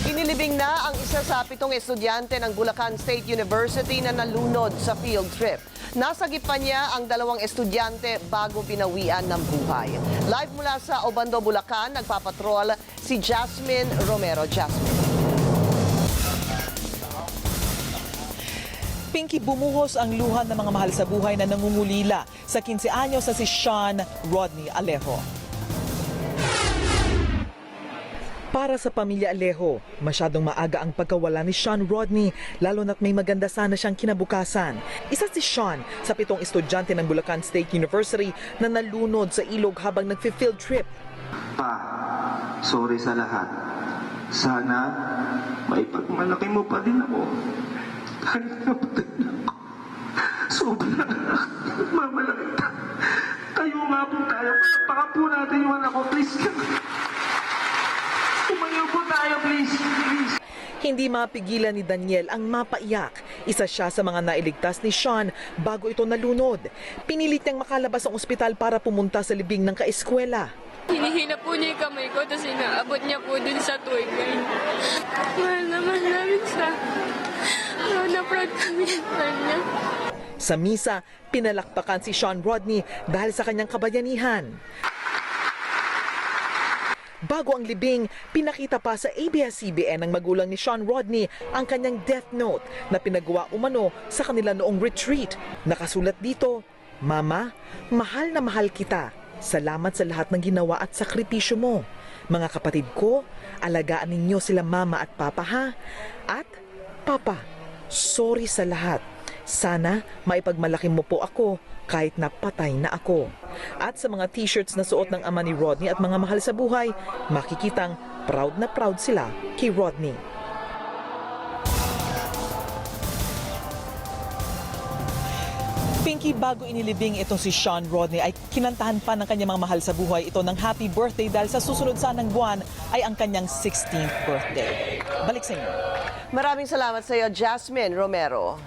Inilibing na ang isa sa 7 estudyante ng Bulacan State University na nalunod sa field trip. Nasagip pa niya ang 2 estudyante bago binawian ng buhay. Live mula sa Obando, Bulacan, nagpapatrol si Jasmine Romero. Jasmine. Pinky, bumuhos ang luha ng mga mahal sa buhay na nangungulila sa 15 anyos na si Sean Rodney Alejo. Para sa pamilya Alejo, masyadong maaga ang pagkawala ni Sean Rodney, lalo na't may maganda sana siyang kinabukasan. Isa si Sean sa 7 estudyante ng Bulacan State University na nalunod sa ilog habang nagfi-field trip. Pa, sorry sa lahat. Sana maipagmalaki mo pa din ako. Kahit napatay na ako. Sobrang mamalaki ka. Tayo nga po tayo. Palakpakan po natin yung anak ko. Please lang. Tumayo po tayo, please. Please. Hindi mapigilan ni Daniel ang mapaiyak. Isa siya sa mga nailigtas ni Sean bago ito nalunod. Pinilit niyang makalabas ng ospital para pumunta sa libing ng kaeskwela. Hinihina po niya yung kamay ko, tapos inaabot niya po dun sa tuwing. Mahal naman namin siya. Na-proud kami sa kanya. Sa misa, pinalakpakan si Sean Rodney dahil sa kanyang kabayanihan. Bago ang libing, pinakita pa sa ABS-CBN ng magulang ni Sean Rodney ang kanyang death note na pinagawa umano sa kanila noong retreat. Nakasulat dito, "Mama, mahal na mahal kita. Salamat sa lahat ng ginawa at sakripisyo mo. Mga kapatid ko, alagaan ninyo sila mama at papa ha. At papa, sorry sa lahat. Sana maipagmalaki mo po ako kahit na patay na ako." At sa mga t-shirts na suot ng ama ni Rodney at mga mahal sa buhay, makikitang proud na proud sila kay Rodney. Pinky, bago inilibing itong si Sean Rodney ay kinantahan pa ng kanyang mga mahal sa buhay ito ng happy birthday dahil sa susunod sanang buwan ay ang kanyang 16th birthday. Balik sa inyo. Maraming salamat sa iyo, Jasmine Romero.